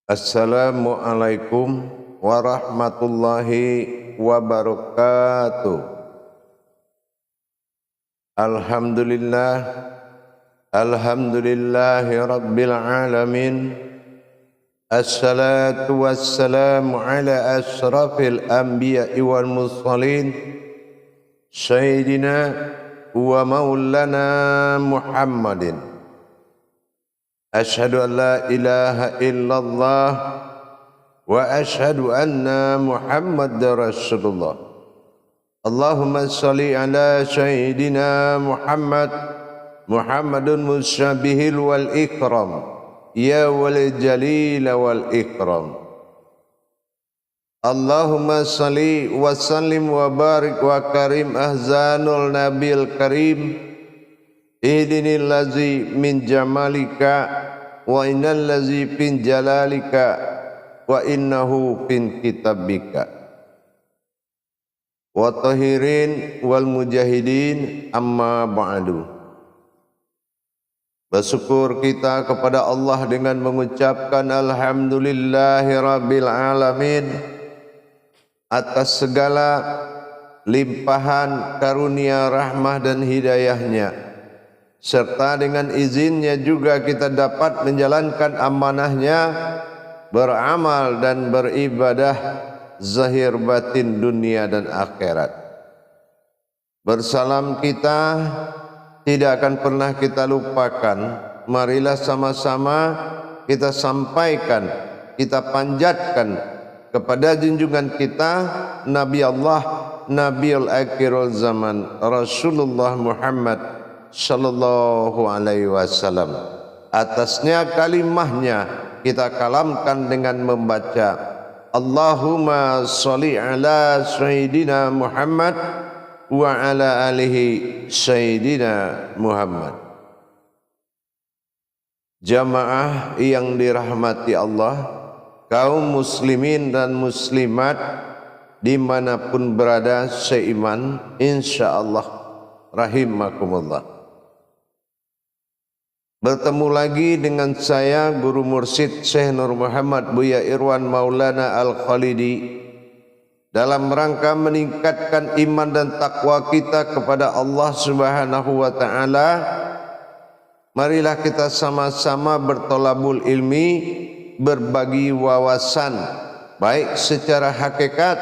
Assalamualaikum warahmatullahi wabarakatuh. Alhamdulillah, alhamdulillahi rabbil alamin. Assalatu wassalamu ala ashrafil anbiya'i wal mursalin, sayyidina wa maulana Muhammadin. Asyhadu an la ilaha illallah wa asyhadu anna Muhammadar Rasulullah. Allahumma shalli ala sayyidina Muhammadun musyabihil wal ikram, ya wal jalil wal ikram. Allahumma shalli wa sallim wa barik wa karim ahzanul nabil karim. Ihdinil ladzi min jamalika wa innal ladzi fin jalalika wa innahu fin kitabika. Wa tahirin wal mujahidin, amma ba'du. Bersyukur kita kepada Allah dengan mengucapkan alhamdulillahi rabbil alamin atas segala limpahan karunia rahmah dan hidayahnya, serta dengan izinnya juga kita dapat menjalankan amanahnya, beramal dan beribadah zahir batin dunia dan akhirat. Bersalam kita tidak akan pernah kita lupakan. Marilah sama-sama kita sampaikan, kita panjatkan kepada junjungan kita Nabi Allah, Nabiul Akhirul Zaman, Rasulullah Muhammad sallallahu alaihi wasallam. Atasnya kalimahnya kita kalamkan dengan membaca Allahumma sholli ala sayyidina Muhammad wa ala alihi sayyidina Muhammad. Jamaah yang dirahmati Allah, kaum muslimin dan muslimat dimanapun berada seiman, insyaallah rahimakumullah. Bertemu lagi dengan saya, Guru Mursyid Syekh Nur Muhammad Buya Irwan Maulana Al-Khalidi, dalam rangka meningkatkan iman dan takwa kita kepada Allah Subhanahu wa ta'ala. Marilah kita sama-sama bertolabul ilmi, berbagi wawasan, baik secara hakikat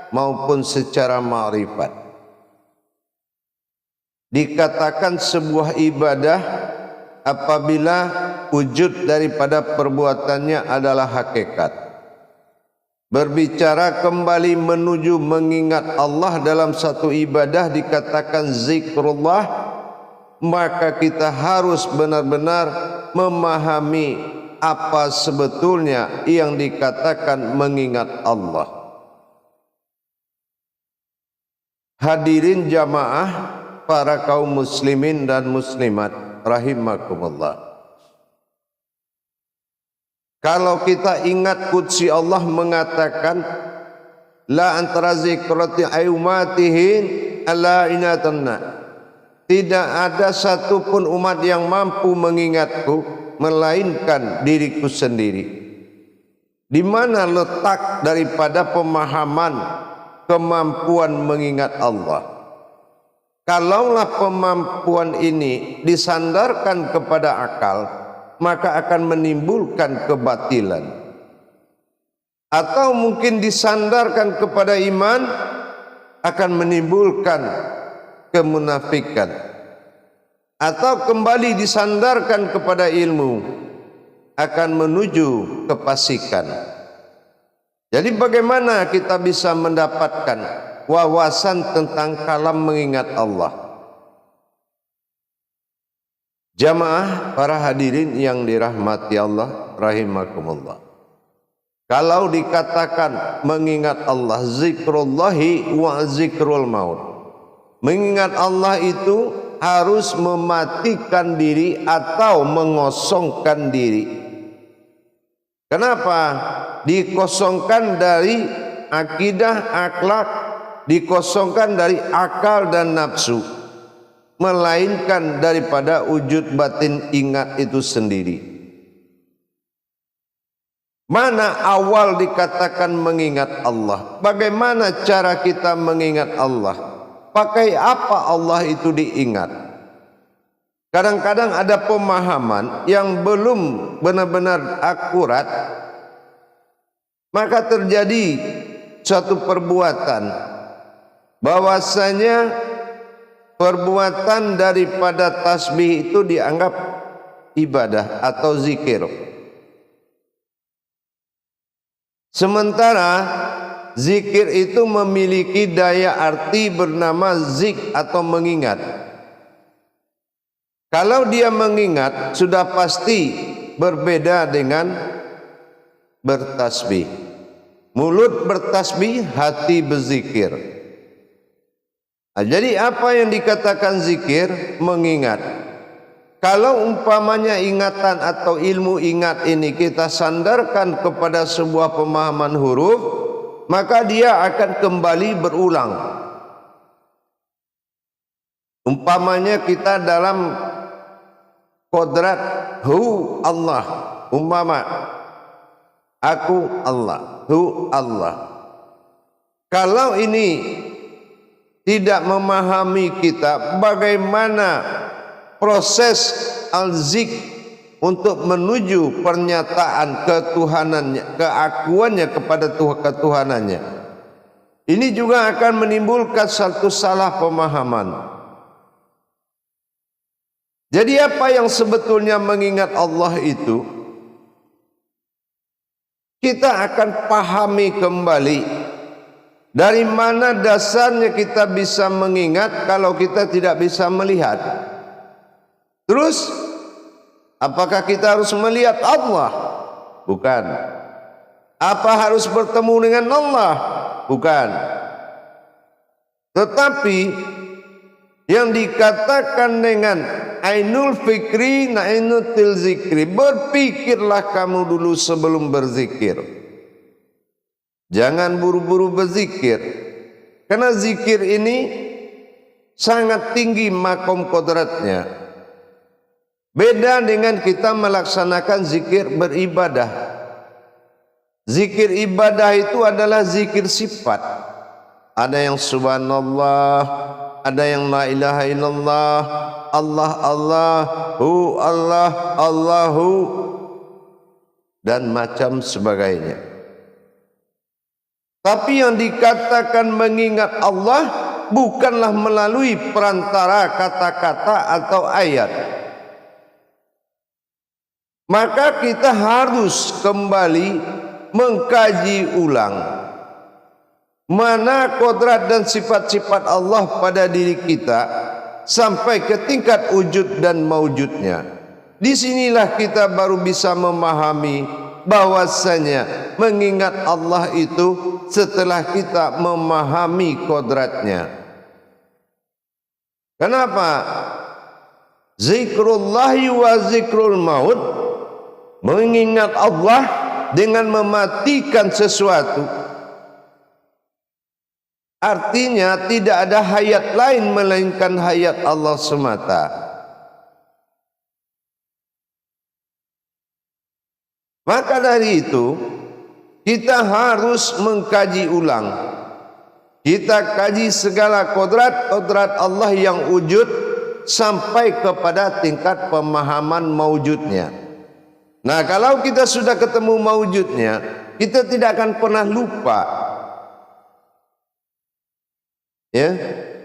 maupun secara ma'rifat. Dikatakan sebuah ibadah apabila wujud daripada perbuatannya adalah hakikat. Berbicara kembali menuju mengingat Allah dalam satu ibadah dikatakan zikrullah, maka kita harus benar-benar memahami apa sebetulnya yang dikatakan mengingat Allah. Hadirin jamaah, para kaum muslimin dan muslimat rahimakumullah. Kalau kita ingat qudsi Allah mengatakan la antara zikrati ayyumatihin ala inatanna, tidak ada satupun umat yang mampu mengingatku melainkan diriku sendiri. Di mana letak daripada pemahaman kemampuan mengingat Allah? Kalaulah kemampuan ini disandarkan kepada akal, maka akan menimbulkan kebatilan. Atau mungkin disandarkan kepada iman, akan menimbulkan kemunafikan. Atau kembali disandarkan kepada ilmu, akan menuju kefasikan. Jadi bagaimana kita bisa mendapatkan wawasan tentang kalam mengingat Allah? Jamaah para hadirin yang dirahmati Allah rahimakumullah. Kalau dikatakan mengingat Allah, zikrullahi wa zikrul maut, mengingat Allah itu harus mematikan diri atau mengosongkan diri. Kenapa? Dikosongkan dari akidah, akhlak, dikosongkan dari akal dan nafsu, melainkan daripada wujud batin ingat itu sendiri. Mana awal dikatakan mengingat Allah? Bagaimana cara kita mengingat Allah? Pakai apa Allah itu diingat? Kadang-kadang ada pemahaman yang belum benar-benar akurat, maka terjadi suatu perbuatan bahwasanya perbuatan daripada tasbih itu dianggap ibadah atau zikir. Sementara zikir itu memiliki daya arti bernama zik atau mengingat. Kalau dia mengingat sudah pasti berbeda dengan bertasbih. Mulut bertasbih, hati berzikir. Nah, jadi apa yang dikatakan zikir? Mengingat. Kalau umpamanya ingatan atau ilmu ingat ini kita sandarkan kepada sebuah pemahaman huruf, maka dia akan kembali berulang. Umpamanya kita dalam kodrat hu Allah, umpama aku Allah, hu Allah. Kalau ini tidak memahami kita bagaimana proses al-zik untuk menuju pernyataan ketuhanannya, keakuannya kepada ketuhanannya, ini juga akan menimbulkan satu salah pemahaman. Jadi apa yang sebetulnya mengingat Allah itu, kita akan pahami kembali dari mana dasarnya kita bisa mengingat kalau kita tidak bisa melihat. Terus, apakah kita harus melihat Allah? Bukan. Apa harus bertemu dengan Allah? Bukan. Tetapi yang dikatakan dengan ainul fikri nainutil zikri, berpikirlah kamu dulu sebelum berzikir. Jangan buru-buru berzikir, karena zikir ini sangat tinggi makom kodratnya. Beda dengan kita melaksanakan zikir beribadah. Zikir ibadah itu adalah zikir sifat. Ada yang subhanallah, ada yang la ilaha illallah, Allah Allah, hu Allah, Allahu, dan macam sebagainya. Tapi yang dikatakan mengingat Allah bukanlah melalui perantara kata-kata atau ayat. Maka kita harus kembali mengkaji ulang mana kodrat dan sifat-sifat Allah pada diri kita sampai ke tingkat wujud dan maujudnya. Disinilah kita baru bisa memahami bahwasanya mengingat Allah itu setelah kita memahami kodratnya. Kenapa? Zikrullahi wa zikrul maut, mengingat Allah dengan mematikan sesuatu, artinya tidak ada hayat lain melainkan hayat Allah semata. Maka dari itu kita harus mengkaji ulang. Kita kaji segala kodrat Allah yang wujud sampai kepada tingkat pemahaman maujudnya. Nah, kalau kita sudah ketemu maujudnya, kita tidak akan pernah lupa. Ya,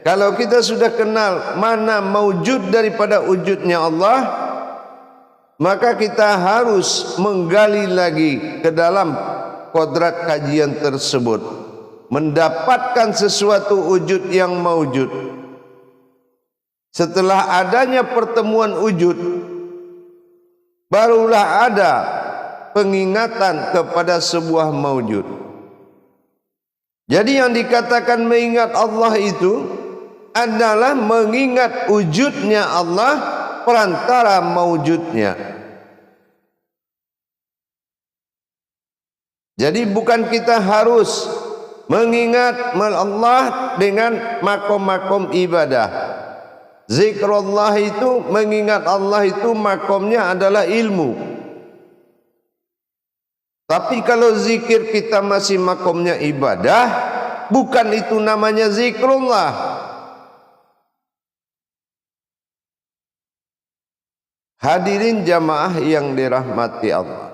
kalau kita sudah kenal mana maujud daripada wujudnya Allah, maka kita harus menggali lagi ke dalam kodrat kajian tersebut, mendapatkan sesuatu wujud yang maujud. Setelah adanya pertemuan wujud, barulah ada pengingatan kepada sebuah maujud. Jadi yang dikatakan mengingat Allah itu adalah mengingat wujudnya Allah perantara maujudnya. Jadi bukan kita harus mengingat Allah dengan makom-makom ibadah. Zikrullah itu, mengingat Allah itu makomnya adalah ilmu. Tapi kalau zikir kita masih makomnya ibadah, bukan itu namanya zikrullah. Hadirin jamaah yang dirahmati Allah.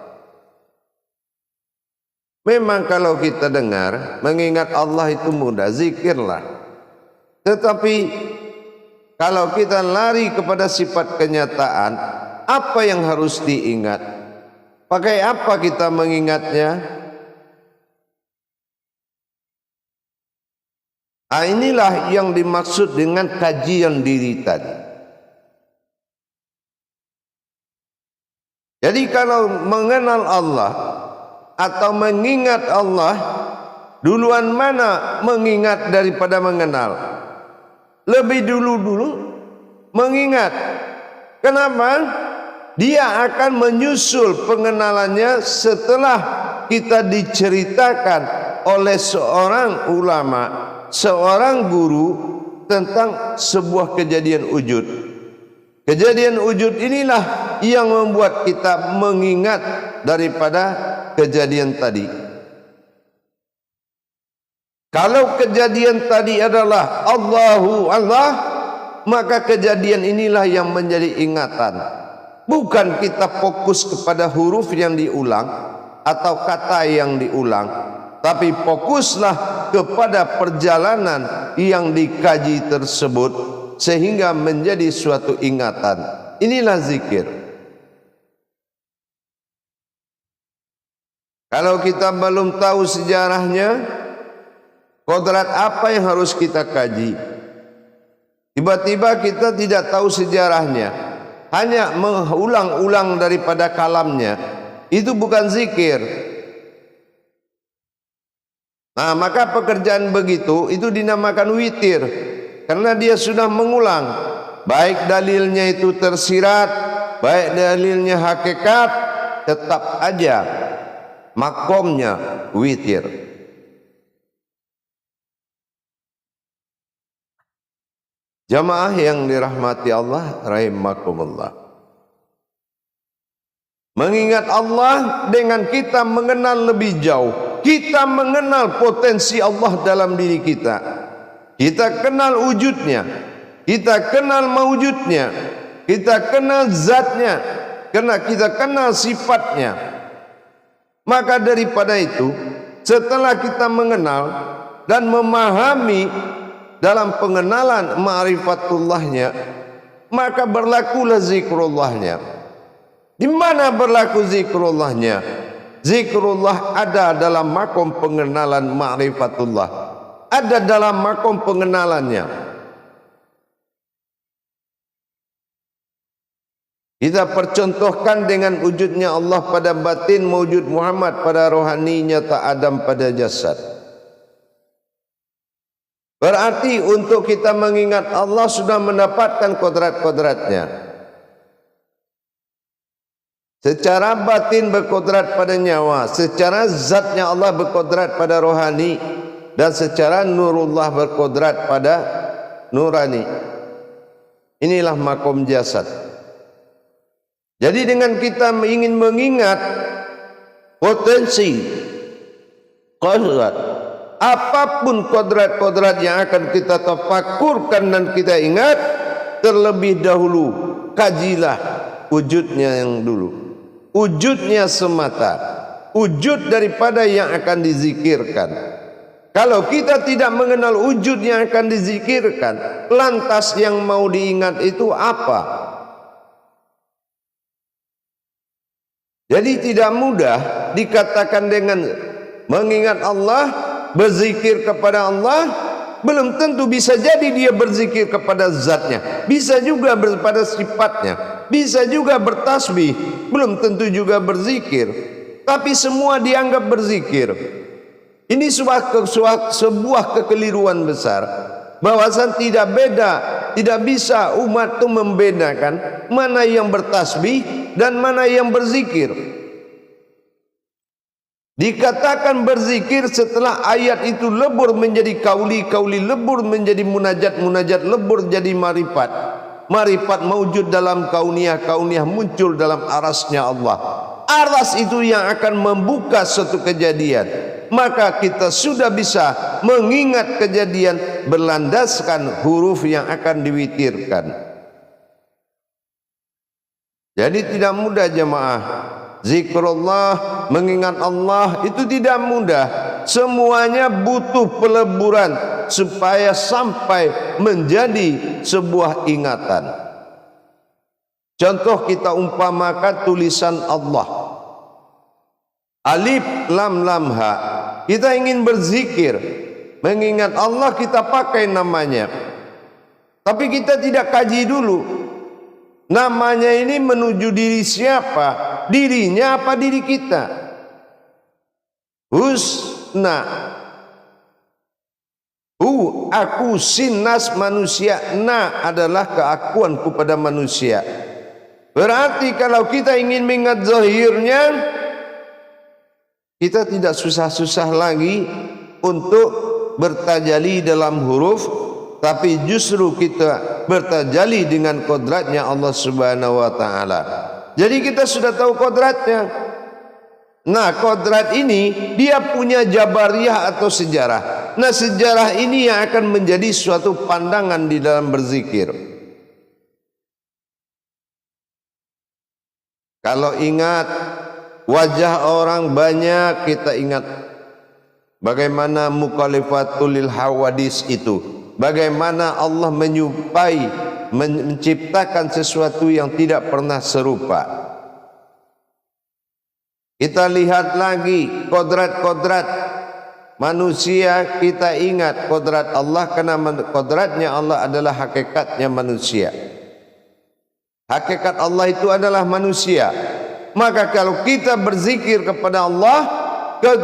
Memang kalau kita dengar mengingat Allah itu mudah, zikirlah. Tetapi kalau kita lari kepada sifat kenyataan, apa yang harus diingat? Pakai apa kita mengingatnya? Inilah yang dimaksud dengan kajian diri tadi. Jadi kalau mengenal Allah atau mengingat Allah, duluan mana mengingat daripada mengenal? Lebih dulu mengingat. Kenapa? Dia akan menyusul pengenalannya setelah kita diceritakan oleh seorang ulama, seorang guru tentang sebuah kejadian wujud. Kejadian wujud inilah yang membuat kita mengingat daripada kejadian tadi. Kalau kejadian tadi adalah Allahu Allah, maka kejadian inilah yang menjadi ingatan. Bukan kita fokus kepada huruf yang diulang atau kata yang diulang, tapi fokuslah kepada perjalanan yang dikaji tersebut sehingga menjadi suatu ingatan. Inilah zikir. Kalau kita belum tahu sejarahnya, kodrat apa yang harus kita kaji? Tiba-tiba kita tidak tahu sejarahnya, hanya mengulang-ulang daripada kalamnya, itu bukan zikir. Nah, maka pekerjaan begitu itu dinamakan witir, karena dia sudah mengulang, baik dalilnya itu tersirat, baik dalilnya hakikat, tetap aja makomnya witir. Jamaah yang dirahmati Allah rahimakumullah. Mengingat Allah dengan kita mengenal lebih jauh. Kita mengenal potensi Allah dalam diri kita. Kita kenal wujudnya. Kita kenal mawujudnya. Kita kenal zatnya. Karena kita kenal sifatnya. Maka daripada itu, setelah kita mengenal dan memahami dalam pengenalan ma'rifatullahnya, maka berlakulah zikrullahnya. Di mana berlaku zikrullahnya? Zikrullah ada dalam makom pengenalan ma'rifatullah, ada dalam makom pengenalannya. Kita percontohkan dengan wujudnya Allah pada batin, mewujud Muhammad pada rohani, nyata Adam pada jasad. Berarti untuk kita mengingat Allah sudah mendapatkan kodrat-kodratnya. Secara batin berkodrat pada nyawa, secara zatnya Allah berkodrat pada rohani, dan secara nurullah berkodrat pada nurani. Inilah makom jasad. Jadi dengan kita ingin mengingat potensi kodrat, apapun kodrat-kodrat yang akan kita tafakurkan dan kita ingat, terlebih dahulu kajilah wujudnya yang dulu, wujudnya semata, wujud daripada yang akan dizikirkan. Kalau kita tidak mengenal wujud yang akan dizikirkan, lantas yang mau diingat itu apa? Jadi tidak mudah dikatakan dengan mengingat Allah, berzikir kepada Allah, belum tentu bisa jadi dia berzikir kepada zatnya, bisa juga pada sifatnya, bisa juga bertasbih, belum tentu juga berzikir, tapi semua dianggap berzikir. Ini sebuah kekeliruan besar, bahwasan tidak beda, tidak bisa umat itu membedakan mana yang bertasbih dan mana yang berzikir. Dikatakan berzikir setelah ayat itu lebur menjadi kauli, kauli lebur menjadi munajat, munajat lebur jadi marifat, marifat mewujud dalam kauniyah, kauniyah muncul dalam arasnya Allah. Aras itu yang akan membuka suatu kejadian. Maka kita sudah bisa mengingat kejadian berlandaskan huruf yang akan diwitirkan. Jadi tidak mudah jemaah. Zikrullah, mengingat Allah itu tidak mudah. Semuanya butuh peleburan supaya sampai menjadi sebuah ingatan. Contoh kita umpamakan tulisan Allah. Alif lam lam ha. Kita ingin berzikir, mengingat Allah, kita pakai namanya. Tapi kita tidak kaji dulu. Namanya ini menuju diri siapa? Dirinya apa diri kita? Husna. Aku sinas manusia. Na adalah keakuan kepada manusia. Berarti kalau kita ingin mengingat zahirnya, kita tidak susah-susah lagi untuk bertajali dalam huruf, tapi justru kita bertajali dengan kodratnya Allah Subhanahu wa ta'ala. Jadi kita sudah tahu kodratnya. Nah, kodrat ini dia punya jabariyah atau sejarah. Nah, sejarah ini yang akan menjadi suatu pandangan di dalam berzikir. Kalau ingat wajah orang banyak, kita ingat bagaimana mukhalifatul lil hawadis itu. Bagaimana Allah menciptakan sesuatu yang tidak pernah serupa. Kita lihat lagi kodrat-kodrat manusia, kita ingat kodrat Allah, karena kodratnya Allah adalah hakikatnya manusia. Hakikat Allah itu adalah manusia. Maka kalau kita berzikir kepada Allah,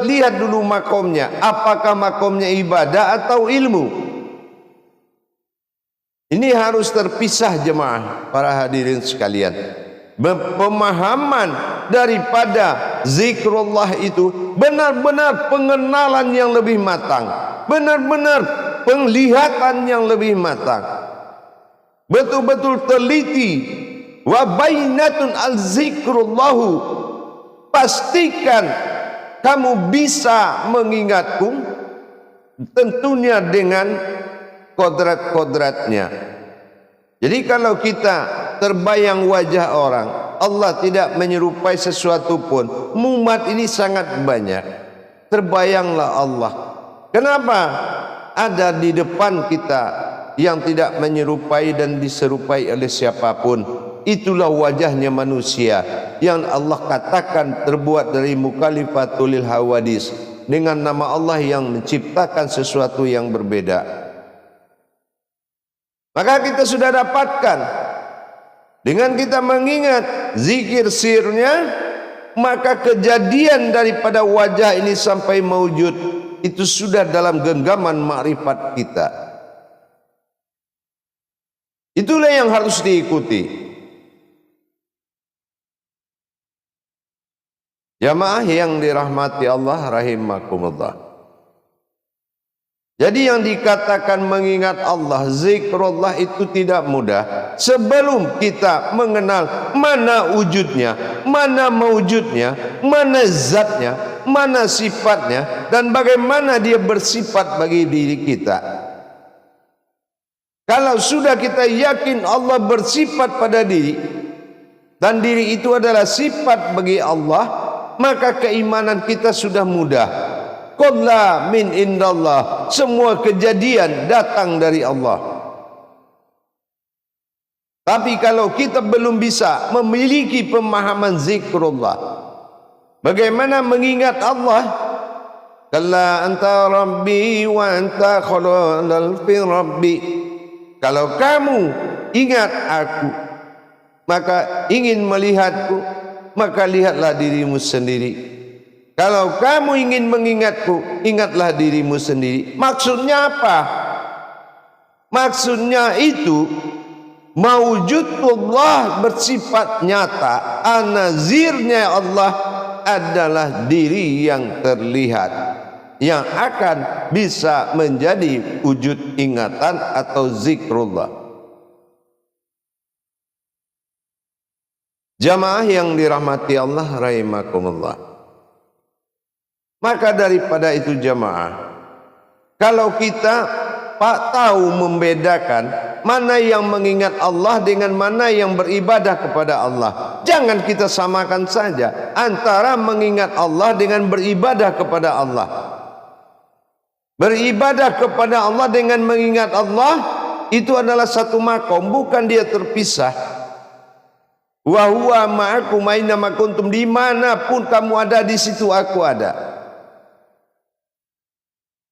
lihat dulu makomnya. Apakah makomnya ibadah atau ilmu? Ini harus terpisah jemaah para hadirin sekalian. Pemahaman daripada zikrullah itu benar-benar pengenalan yang lebih matang, benar-benar penglihatan yang lebih matang, betul-betul teliti. Wa bainatun al-zikrullahu, pastikan kamu bisa mengingatku, tentunya dengan kodrat-kodratnya. Jadi kalau kita terbayang wajah orang, Allah tidak menyerupai sesuatu pun, umat ini sangat banyak. Terbayanglah Allah. Kenapa? Ada di depan kita yang tidak menyerupai dan diserupai oleh siapapun. Itulah wajahnya manusia yang Allah katakan terbuat dari mukhalifatul lil hawadis, dengan nama Allah yang menciptakan sesuatu yang berbeda. Maka kita sudah dapatkan dengan kita mengingat zikir sirnya, maka kejadian daripada wajah ini sampai maujud itu sudah dalam genggaman makrifat kita. Itulah yang harus diikuti. Jamaah yang dirahmati Allah rahimakumullah. Jadi yang dikatakan mengingat Allah, zikrullah itu tidak mudah sebelum kita mengenal mana wujudnya, mana mewujudnya, mana zatnya, mana sifatnya, dan bagaimana dia bersifat bagi diri kita. Kalau sudah kita yakin Allah bersifat pada diri, dan diri itu adalah sifat bagi Allah, maka keimanan kita sudah mudah. Qulna min indallah, semua kejadian datang dari Allah. Tapi kalau kita belum bisa memiliki pemahaman zikrullah, bagaimana mengingat Allah? Kalla anta rabbi wa anta khalal fi rabbi. Kalau kamu ingat aku, maka ingin melihatku, maka lihatlah dirimu sendiri. Kalau kamu ingin mengingatku, ingatlah dirimu sendiri. Maksudnya apa? Maksudnya itu mawujudullah bersifat nyata. An-nazirnya Allah adalah diri yang terlihat, yang akan bisa menjadi wujud ingatan atau zikrullah. Jamaah yang dirahmati Allah rahimakumullah. Maka daripada itu jamaah, kalau kita tahu membedakan mana yang mengingat Allah dengan mana yang beribadah kepada Allah, jangan kita samakan saja antara mengingat Allah dengan beribadah kepada Allah. Beribadah kepada Allah dengan mengingat Allah itu adalah satu makom, bukan dia terpisah. Wa huwa ma'akum aina ma kuntum, dimanapun kamu ada di situ aku ada.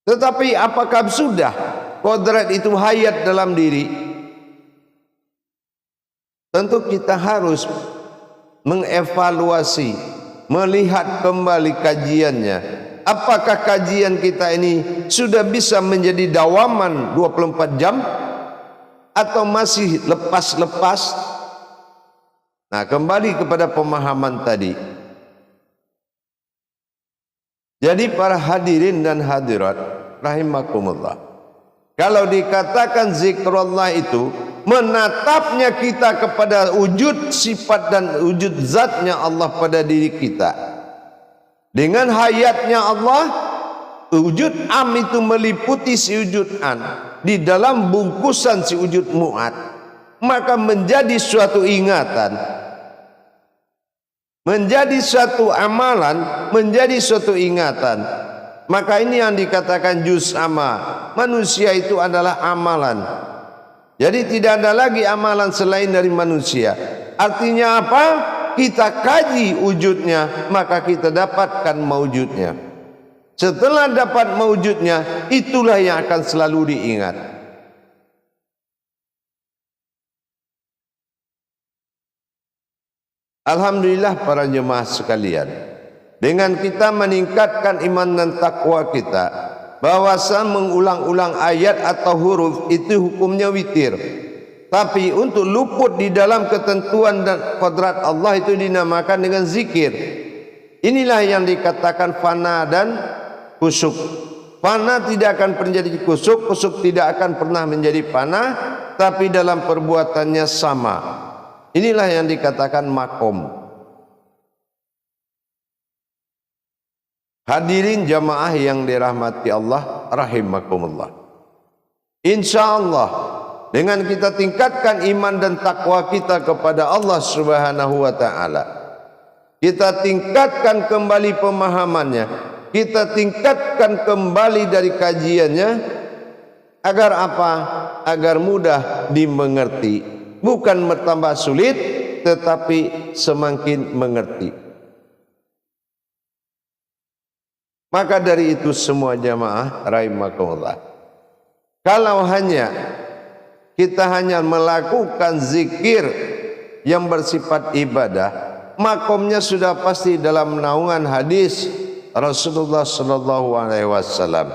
Tetapi apakah sudah kodrat itu hayat dalam diri? Tentu kita harus mengevaluasi, melihat kembali kajiannya. Apakah kajian kita ini sudah bisa menjadi dawaman 24 jam atau masih lepas-lepas? Nah, kembali kepada pemahaman tadi. Jadi para hadirin dan hadirat rahimakumullah, kalau dikatakan zikrullah itu menatapnya kita kepada wujud sifat dan wujud zatnya Allah pada diri kita. Dengan hayatnya Allah, wujud am itu meliputi si wujud an di dalam bungkusan si wujud mu'ad, maka menjadi suatu ingatan, menjadi suatu amalan, menjadi suatu ingatan. Maka ini yang dikatakan juz ama. Manusia itu adalah amalan. Jadi tidak ada lagi amalan selain dari manusia. Artinya apa? Kita kaji wujudnya, maka kita dapatkan maujudnya. Setelah dapat maujudnya, itulah yang akan selalu diingat. Alhamdulillah para jemaah sekalian, dengan kita meningkatkan iman dan takwa kita, bahwasanya mengulang-ulang ayat atau huruf itu hukumnya witir. Tapi untuk luput di dalam ketentuan dan kodrat Allah itu dinamakan dengan zikir. Inilah yang dikatakan fana dan kusuk. Fana tidak akan menjadi kusuk, kusuk tidak akan pernah menjadi fana, tapi dalam perbuatannya sama. Inilah yang dikatakan makom. Hadirin jamaah yang dirahmati Allah rahimakumullah. Insyaallah dengan kita tingkatkan iman dan takwa kita kepada Allah Subhanahu wa taala, kita tingkatkan kembali pemahamannya, kita tingkatkan kembali dari kajiannya, agar apa? Agar mudah dimengerti, bukan bertambah sulit tetapi semakin mengerti. Maka dari itu semua jamaah rahimakumullah, kalau kita hanya melakukan zikir yang bersifat ibadah, makomnya sudah pasti dalam naungan hadis Rasulullah sallallahu alaihi wasallam.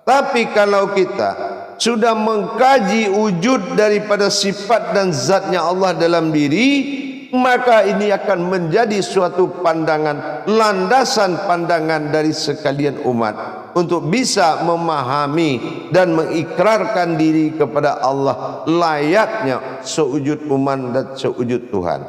Tapi kalau kita sudah mengkaji wujud daripada sifat dan zatnya Allah dalam diri, maka ini akan menjadi suatu pandangan, landasan pandangan dari sekalian umat untuk bisa memahami dan mengikrarkan diri kepada Allah layaknya sewujud umat dan sewujud Tuhan.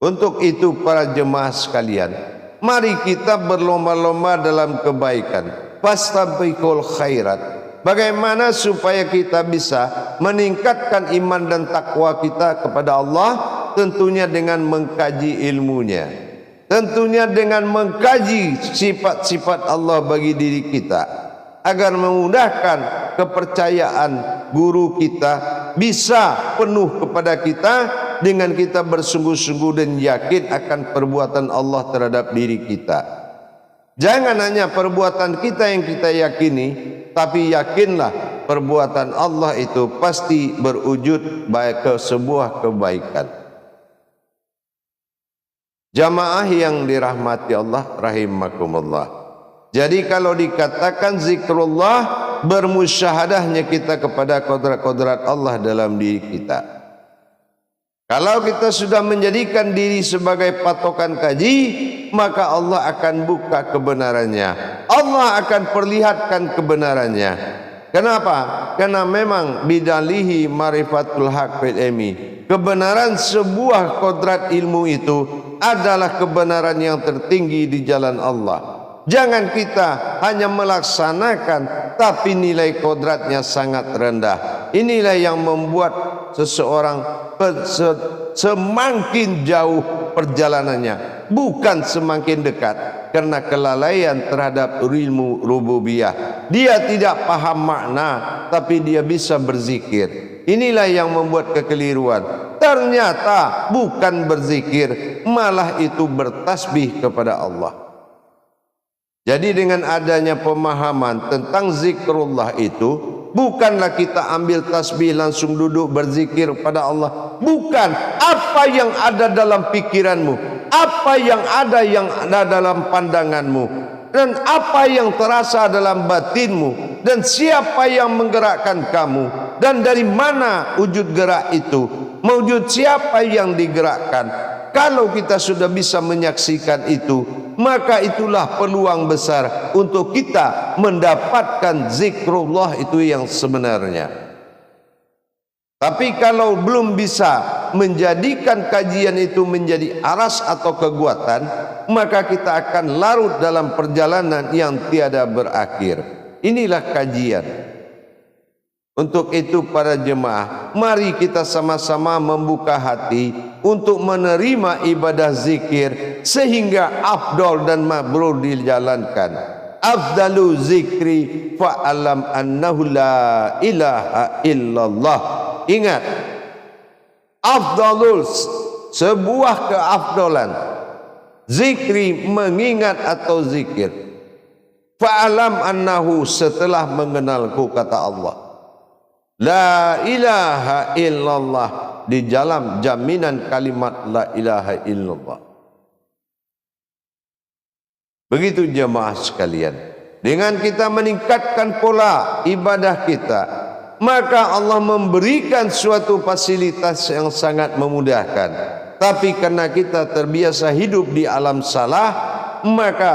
Untuk itu para jemaah sekalian, mari kita berlomba-lomba dalam kebaikan. Fastabiqul khairat. Bagaimana supaya kita bisa meningkatkan iman dan takwa kita kepada Allah? Tentunya dengan mengkaji ilmunya, tentunya dengan mengkaji sifat-sifat Allah bagi diri kita, agar memudahkan kepercayaan guru kita bisa penuh kepada kita dengan kita bersungguh-sungguh dan yakin akan perbuatan Allah terhadap diri kita. Jangan hanya perbuatan kita yang kita yakini, tapi yakinlah perbuatan Allah itu pasti berwujud baik ke sebuah kebaikan. Jamaah yang dirahmati Allah rahimakumullah. Jadi kalau dikatakan zikrullah, bermusyahadahnya kita kepada kodrat-kodrat Allah dalam diri kita. Kalau kita sudah menjadikan diri sebagai patokan kaji, maka Allah akan buka kebenarannya, Allah akan perlihatkan kebenarannya. Kenapa? Karena memang bidalihi marifatul haq fil ilmi, kebenaran sebuah kodrat ilmu itu adalah kebenaran yang tertinggi di jalan Allah. Jangan kita hanya melaksanakan tapi nilai kodratnya sangat rendah. Inilah yang membuat seseorang semakin jauh perjalanannya, bukan semakin dekat, karena kelalaian terhadap ilmu rububiyah. Dia tidak paham makna tapi dia bisa berzikir. Inilah yang membuat kekeliruan. Ternyata bukan berzikir, malah itu bertasbih kepada Allah. Jadi dengan adanya pemahaman tentang zikrullah itu, bukanlah kita ambil tasbih langsung duduk berzikir pada Allah. Bukan. Apa yang ada dalam pikiranmu, apa yang ada dalam pandanganmu, dan apa yang terasa dalam batinmu, dan siapa yang menggerakkan kamu, dan dari mana wujud gerak itu, wujud siapa yang digerakkan. Kalau kita sudah bisa menyaksikan itu, maka itulah peluang besar untuk kita mendapatkan zikrullah itu yang sebenarnya. Tapi kalau belum bisa menjadikan kajian itu menjadi aras atau kekuatan, maka kita akan larut dalam perjalanan yang tiada berakhir. Inilah kajian. Untuk itu para jemaah, mari kita sama-sama membuka hati untuk menerima ibadah zikir sehingga afdal dan mabrur dijalankan. Afdalu zikri fa'alam annahu la ilaha illallah. Ingat, afdalul sebuah keafdalan zikri, mengingat atau zikir. Fa'alam annahu, setelah mengenalku, kata Allah, la ilaha illallah, di dalam jaminan kalimat la ilaha illallah. Begitu jemaah sekalian, dengan kita meningkatkan pola ibadah kita, maka Allah memberikan suatu fasilitas yang sangat memudahkan. Tapi karena kita terbiasa hidup di alam salah, maka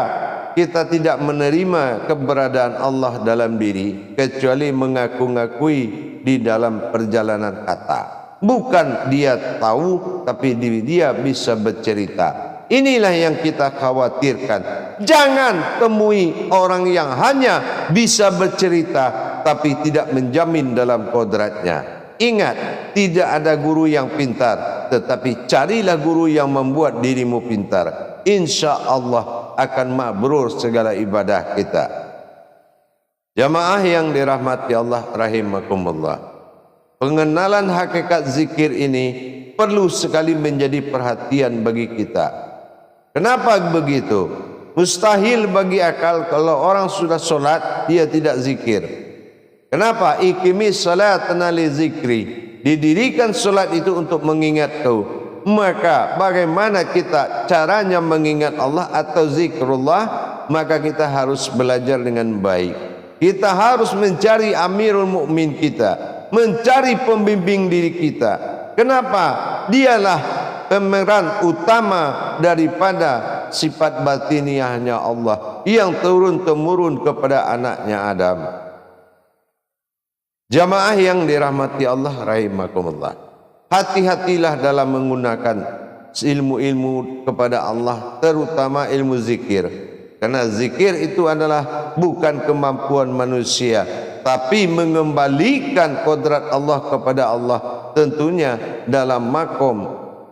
kita tidak menerima keberadaan Allah dalam diri, kecuali mengaku-ngakui di dalam perjalanan kata. Bukan dia tahu, tapi dia bisa bercerita. Inilah yang kita khawatirkan. Jangan temui orang yang hanya bisa bercerita tapi tidak menjamin dalam kodratnya. Ingat, tidak ada guru yang pintar, tetapi carilah guru yang membuat dirimu pintar. Insya Allah akan mabrur segala ibadah kita. Jamaah yang dirahmati Allah rahimakumullah, pengenalan hakikat zikir ini perlu sekali menjadi perhatian bagi kita. Kenapa begitu? Mustahil bagi akal kalau orang sudah solat dia tidak zikir. Kenapa? Iqimis salatana li zikri, didirikan solat itu untuk mengingatku. Maka bagaimana kita caranya mengingat Allah atau zikrullah? Maka kita harus belajar dengan baik. Kita harus mencari amirul mukmin kita, mencari pembimbing diri kita. Kenapa? Dialah pemeran utama daripada sifat batiniahnya Allah yang turun-temurun kepada anaknya Adam. Jamaah yang dirahmati Allah rahimakumullah, hati-hatilah dalam menggunakan ilmu-ilmu kepada Allah, terutama ilmu zikir. Karena zikir itu adalah bukan kemampuan manusia, tapi mengembalikan kodrat Allah kepada Allah, tentunya dalam makom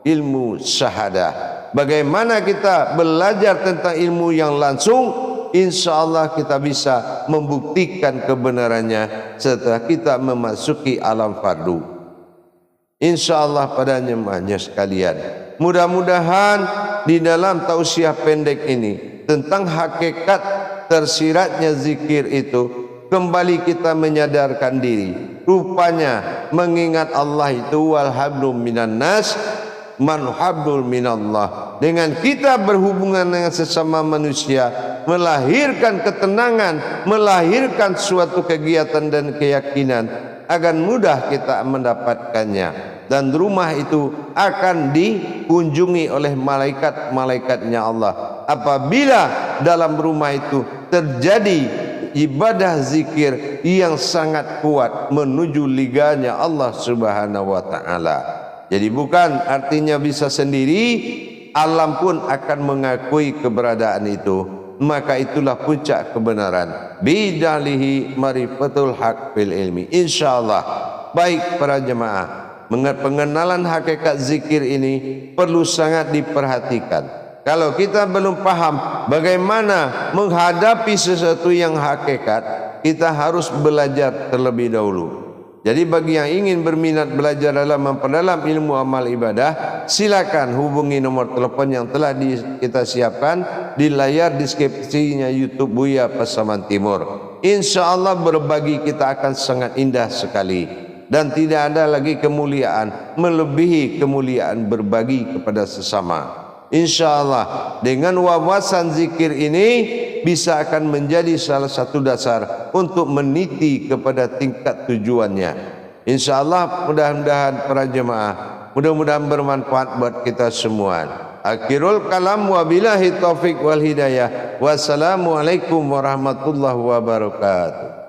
ilmu syahadah. Bagaimana kita belajar tentang ilmu yang langsung, insya Allah kita bisa membuktikan kebenarannya setelah kita memasuki alam fardu. Insya Allah pada jemaahnya sekalian, mudah-mudahan di dalam tausiah pendek ini tentang hakikat tersiratnya zikir itu, kembali kita menyadarkan diri. Rupanya mengingat Allah itu wal hablu minan nas man hablul minallah. Dengan kita berhubungan dengan sesama manusia, melahirkan ketenangan, melahirkan suatu kegiatan dan keyakinan, akan mudah kita mendapatkannya. Dan rumah itu akan dikunjungi oleh malaikat-malaikatnya Allah. Apabila dalam rumah itu terjadi ibadah zikir yang sangat kuat menuju liganya Allah Subhanahu wa ta'ala. Jadi bukan artinya bisa sendiri, alam pun akan mengakui keberadaan itu. Maka itulah puncak kebenaran. Bidalihi marifatul haq fil ilmi. InsyaAllah. Baik para jemaah, pengenalan hakikat zikir ini perlu sangat diperhatikan. Kalau kita belum paham bagaimana menghadapi sesuatu yang hakikat, kita harus belajar terlebih dahulu. Jadi bagi yang ingin berminat belajar dalam memperdalam ilmu amal ibadah, silakan hubungi nomor telepon yang telah kita siapkan di layar deskripsinya YouTube Buya Pasaman Timur. InsyaAllah berbagi kita akan sangat indah sekali. Dan tidak ada lagi kemuliaan melebihi kemuliaan berbagi kepada sesama. InsyaAllah dengan wawasan zikir ini bisa akan menjadi salah satu dasar untuk meniti kepada tingkat tujuannya. InsyaAllah mudah-mudahan para jemaah, mudah-mudahan bermanfaat buat kita semua. Akhirul kalam wabillahi taufiq wal hidayah. Wassalamualaikum warahmatullahi wabarakatuh.